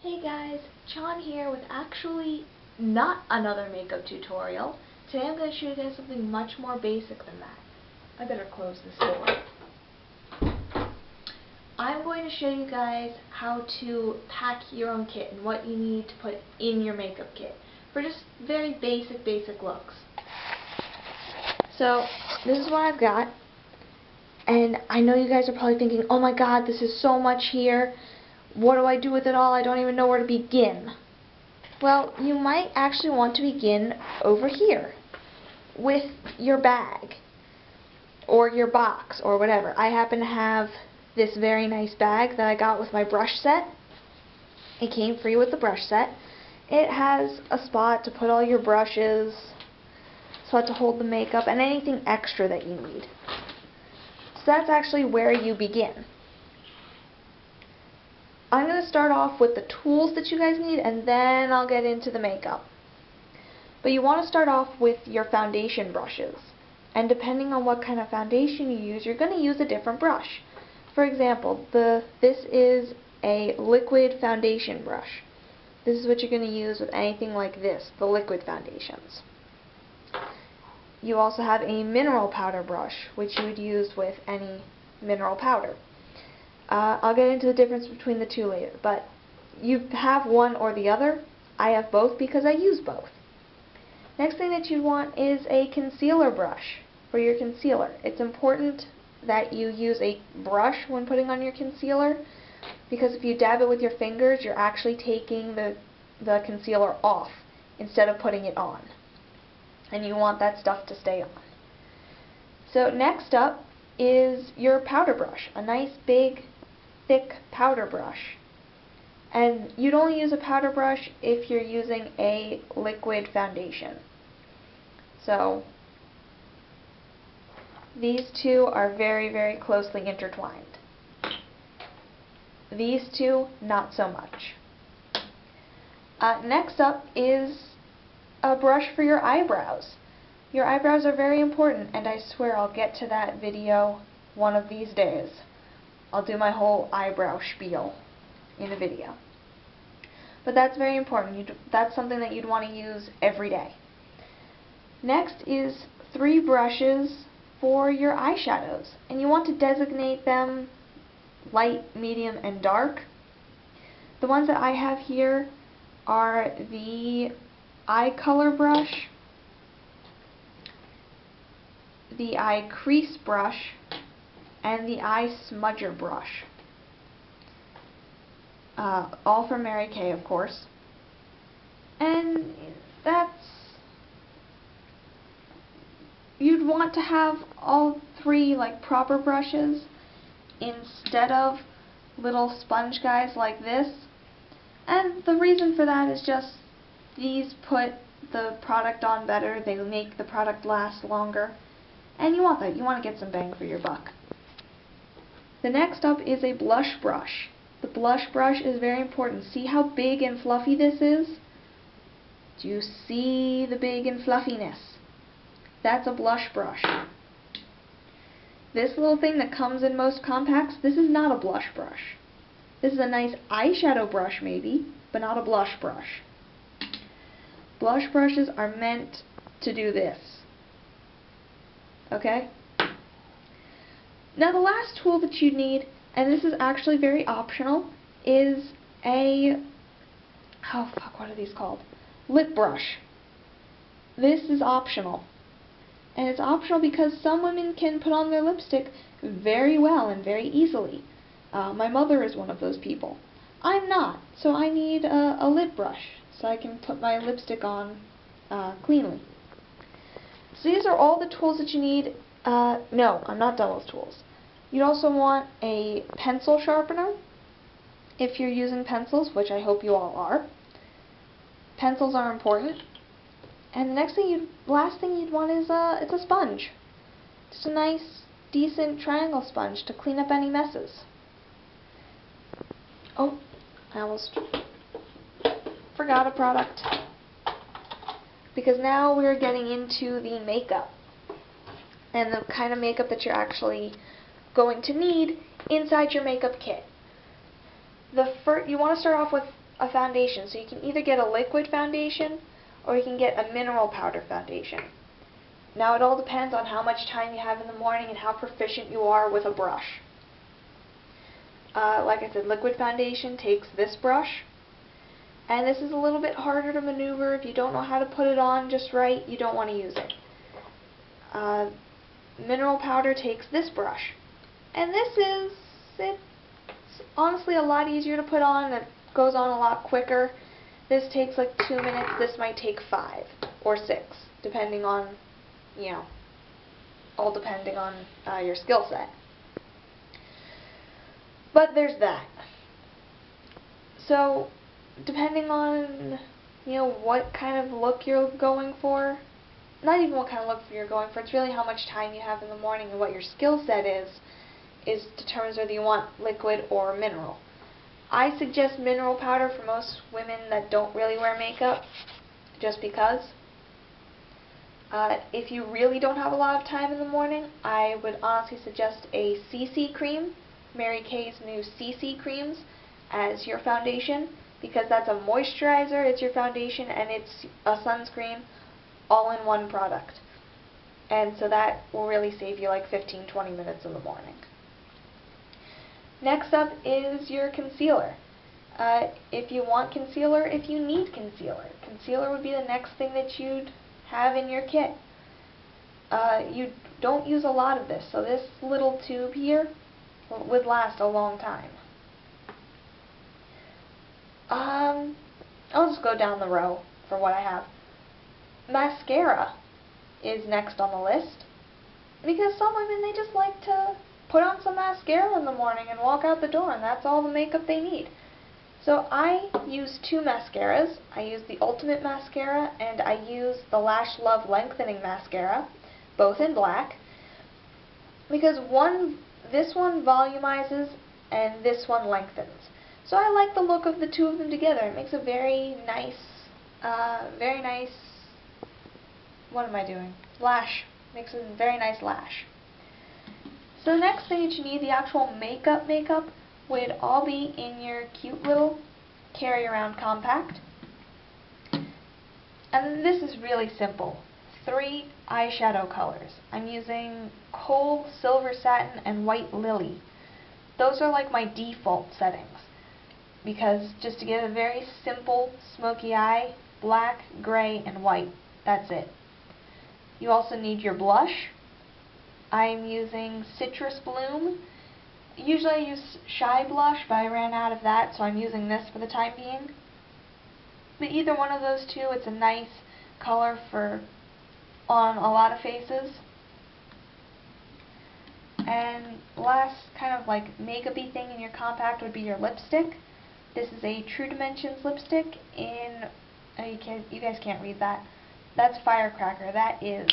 Hey guys, John here with actually not another makeup tutorial. Today I'm going to show you guys something much more basic than that. I better close this door. I'm going to show you guys how to pack your own kit and what you need to put in your makeup kit for just very basic looks. So this is what I've got, and I know you guys are probably thinking, oh my god, this is so much here. What do I do with it all? I don't even know where to begin. Well, you might actually want to begin over here with your bag or your box or whatever. I happen to have this very nice bag that I got with my brush set. It came free with the brush set. It has a spot to put all your brushes, a spot to hold the makeup, and anything extra that you need. So that's actually where you begin. I'm going to start off with the tools that you guys need, and then I'll get into the makeup. But you want to start off with your foundation brushes. And depending on what kind of foundation you use, you're going to use a different brush. For example, this is a liquid foundation brush. This is what you're going to use with anything like this, the liquid foundations. You also have a mineral powder brush, which you would use with any mineral powder. I'll get into the difference between the two later, but you have one or the other. I have both because I use both. Next thing that you want is a concealer brush for your concealer. It's important that you use a brush when putting on your concealer, because if you dab it with your fingers, you're actually taking the concealer off instead of putting it on. And you want that stuff to stay on. So next up is your powder brush, a nice big thick powder brush. And you'd only use a powder brush if you're using a liquid foundation. So these two are very closely intertwined. These two, not so much. Next up is a brush for your eyebrows. Your eyebrows are very important, and I swear I'll get to that video one of these days. I'll do my whole eyebrow spiel in a video. But that's very important. That's something that you'd want to use every day. Next is 3 brushes for your eyeshadows. And you want to designate them light, medium, and dark. The ones that I have here are the eye color brush, the eye crease brush, and the eye smudger brush. All from Mary Kay, of course. And you'd want to have all 3 like proper brushes instead of little sponge guys like this. And the reason for that is just these put the product on better, they make the product last longer, and you want that. You want to get some bang for your buck. The next up is a blush brush. The blush brush is very important. See how big and fluffy this is? Do you see the big and fluffiness? That's a blush brush. This little thing that comes in most compacts, this is not a blush brush. This is a nice eyeshadow brush maybe, but not a blush brush. Blush brushes are meant to do this. Okay? Now the last tool that you need, and this is actually very optional, is a, what are these called? Lip brush. This is optional. And it's optional because some women can put on their lipstick very well and very easily. My mother is one of those people. I'm not, so I need a lip brush so I can put my lipstick on cleanly. So these are all the tools that you need. No, I'm not done with tools. You'd also want a pencil sharpener if you're using pencils, which I hope you all are. Pencils are important. And the last thing you'd want is it's a sponge. Just a nice, decent triangle sponge to clean up any messes. Oh, I almost forgot a product. Because now we're getting into the makeup. And the kind of makeup that you're actually going to need inside your makeup kit. You want to start off with a foundation. So you can either get a liquid foundation or you can get a mineral powder foundation. Now it all depends on how much time you have in the morning and how proficient you are with a brush. Like I said, liquid foundation takes this brush, and this is a little bit harder to maneuver. If you don't know how to put it on just right, you don't want to use it. Mineral powder takes this brush, and it's honestly a lot easier to put on. It goes on a lot quicker. This takes like 2 minutes. This might take 5 or 6, depending on, all depending on your skill set. But there's that. So, depending on, what kind of look you're going for, not even what kind of look you're going for, it's really how much time you have in the morning and what your skill set is determines whether you want liquid or mineral. I suggest mineral powder for most women that don't really wear makeup, just because. If you really don't have a lot of time in the morning, I would honestly suggest a CC cream, Mary Kay's new CC creams, as your foundation, because that's a moisturizer, it's your foundation, and it's a sunscreen all in one product. And so that will really save you like 15-20 minutes in the morning. Next up is your concealer. If you want concealer, if you need concealer, concealer would be the next thing that you'd have in your kit. You don't use a lot of this, so this little tube here would last a long time. I'll just go down the row for what I have. Mascara is next on the list, because some women, they just like to put on some mascara in the morning and walk out the door, and that's all the makeup they need. So I use 2 mascaras. I use the Ultimate Mascara and I use the Lash Love Lengthening Mascara, both in black, because this one volumizes and this one lengthens. So I like the look of the 2 of them together. It makes a very nice, lash. Makes a very nice lash. So the next thing that you need, the actual makeup would all be in your cute little carry-around compact. And this is really simple. 3 eyeshadow colors. I'm using Cold Silver Satin and White Lily. Those are like my default settings, because just to get a very simple smoky eye, black, gray, and white. That's it. You also need your blush. I'm using Citrus Bloom. Usually I use Shy Blush, but I ran out of that, so I'm using this for the time being. But either one of those 2, it's a nice color for on a lot of faces. And last kind of like makeup-y thing in your compact would be your lipstick. This is a True Dimensions lipstick in, you guys can't read that. That's Firecracker. That is,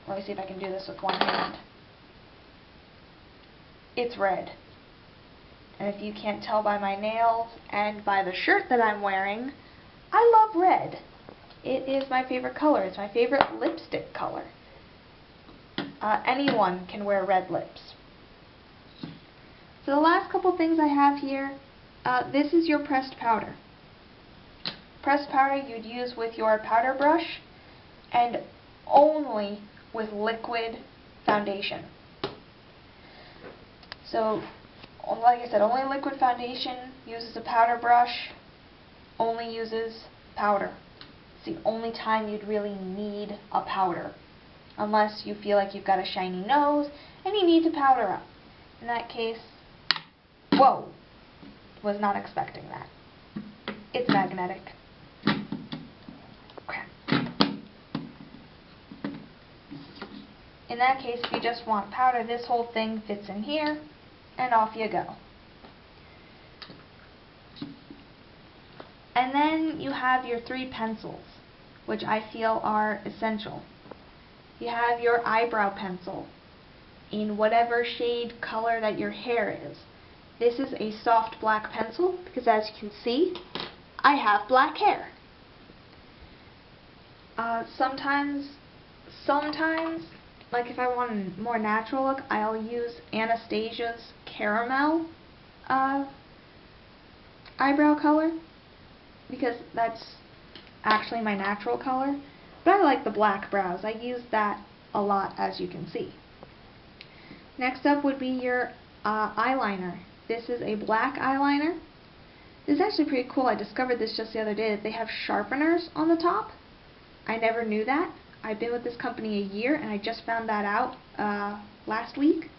let me see if I can do this with one hand. It's red. And if you can't tell by my nails and by the shirt that I'm wearing, I love red. It is my favorite color. It's my favorite lipstick color. Anyone can wear red lips. So the last couple things I have here, this is your pressed powder. Pressed powder you'd use with your powder brush and only with liquid foundation. So, like I said, only liquid foundation uses a powder brush, only uses powder. It's the only time you'd really need a powder, unless you feel like you've got a shiny nose and you need to powder up. In that case, whoa, was not expecting that. It's magnetic. Crap. In that case, if you just want powder, this whole thing fits in here, and off you go. And then you have your 3 pencils, which I feel are essential. You have your eyebrow pencil in whatever shade color that your hair is. This is a soft black pencil because, as you can see, I have black hair. Sometimes, like if I want a more natural look, I'll use Anastasia's Caramel eyebrow color because that's actually my natural color, but I like the black brows. I use that a lot, as you can see. Next up would be your eyeliner. This is a black eyeliner. This is actually pretty cool. I discovered this just the other day, that they have sharpeners on the top. I never knew that. I've been with this company a year and I just found that out last week.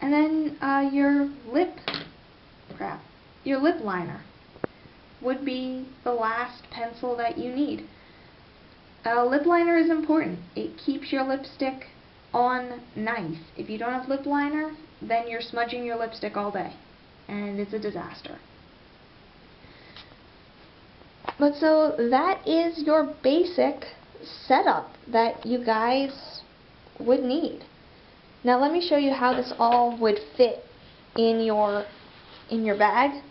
And then your lip liner would be the last pencil that you need. Lip liner is important. It keeps your lipstick on nice. If you don't have lip liner, then you're smudging your lipstick all day, and it's a disaster. But so that is your basic setup that you guys would need. Now let me show you how this all would fit in your bag.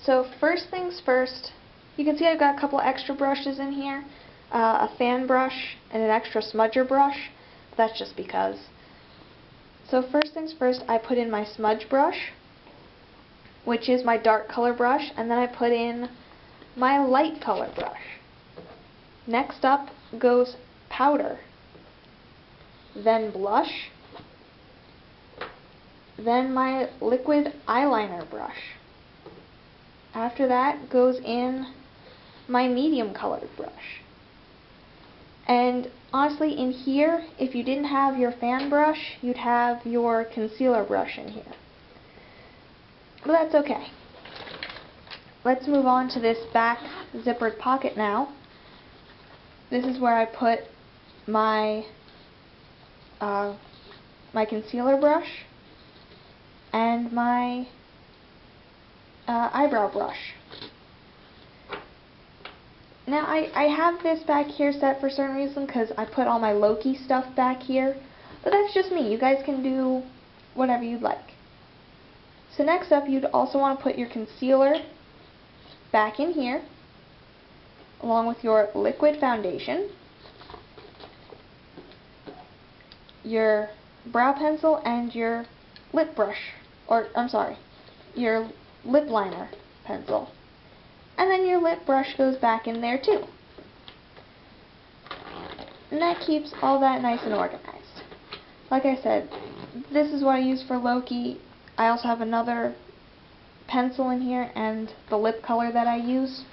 So first things first, you can see I've got a couple extra brushes in here, a fan brush and an extra smudger brush. That's just because. So first things first, I put in my smudge brush, which is my dark color brush, and then I put in my light color brush. Next up goes powder, then blush, then my liquid eyeliner brush. After that goes in my medium colored brush. And honestly, in here, if you didn't have your fan brush, you'd have your concealer brush in here. But that's okay. Let's move on to this back zippered pocket now. This is where I put my concealer brush and my eyebrow brush. Now I have this back here set for a certain reason because I put all my Loki stuff back here, but that's just me. You guys can do whatever you'd like. So next up, you'd also want to put your concealer back in here, along with your liquid foundation, your brow pencil, and your lip brush, or I'm sorry, your lip liner pencil. And then your lip brush goes back in there too. And that keeps all that nice and organized. Like I said, this is what I use for Loki. I also have another pencil in here and the lip color that I use.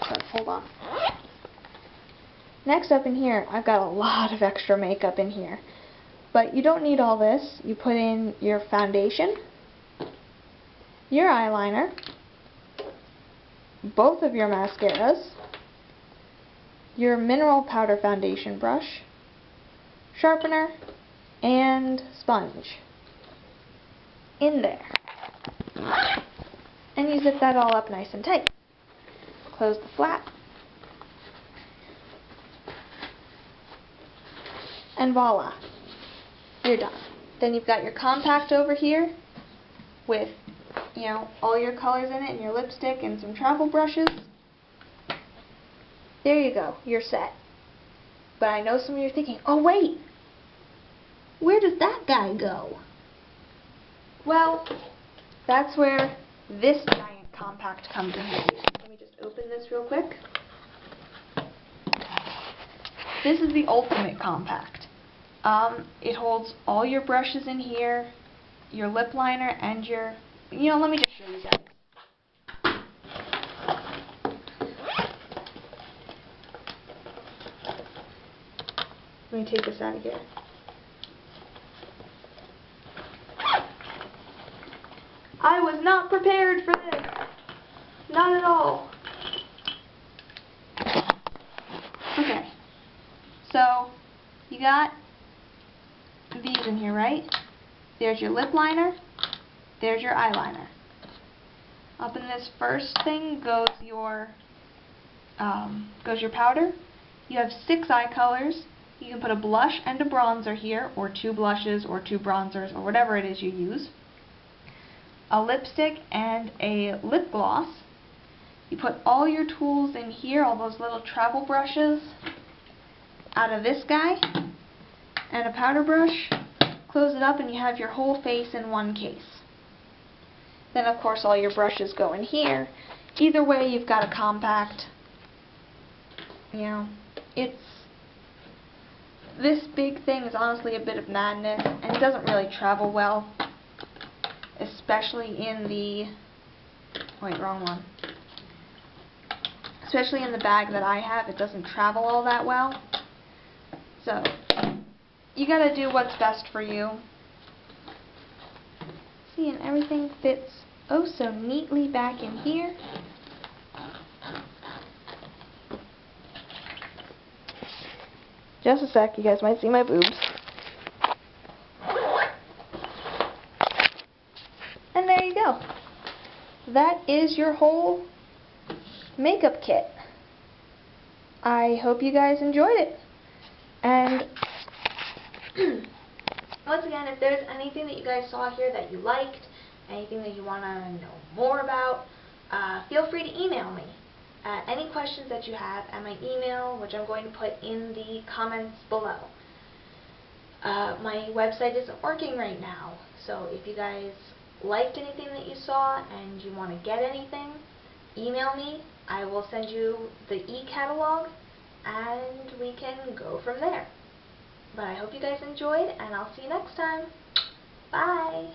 So, hold on. Next up in here, I've got a lot of extra makeup in here. But you don't need all this. You put in your foundation, your eyeliner, both of your mascaras, your mineral powder foundation brush, sharpener, and sponge in there. And you zip that all up nice and tight. Close the flap. And voila, you're done. Then you've got your compact over here with, you know, all your colors in it and your lipstick and some travel brushes. There you go, you're set. But I know some of you are thinking, oh wait, where does that guy go? Well, that's where this giant compact comes in handy. Let me just open this real quick. This is the ultimate compact. It holds all your brushes in here, your lip liner, and your, let me just show you guys. Let me take this out of here. I was not prepared for this. Not at all. Okay. So, you got these in here, right? There's your lip liner. There's your eyeliner. Up in this first thing goes your powder. You have 6 eye colors. You can put a blush and a bronzer here, or 2 blushes, or 2 bronzers, or whatever it is you use. A lipstick and a lip gloss. You put all your tools in here, all those little travel brushes, out of this guy. and a powder brush, close it up, and you have your whole face in one case. Then of course all your brushes go in here. Either way, you've got a compact. You know, this big thing is honestly a bit of madness, and it doesn't really travel well, especially in the, wait, wrong one. Especially in the bag that I have, it doesn't travel all that well. So, you gotta do what's best for you. See, and everything fits oh so neatly back in here. Just a sec, you guys might see my boobs. And there you go. That is your whole makeup kit. I hope you guys enjoyed it. And once again, if there's anything that you guys saw here that you liked, anything that you want to know more about, feel free to email me. Any questions that you have at my email, which I'm going to put in the comments below. My website isn't working right now, so if you guys liked anything that you saw and you want to get anything, email me. I will send you the e-catalog and we can go from there. But I hope you guys enjoyed, and I'll see you next time. Bye!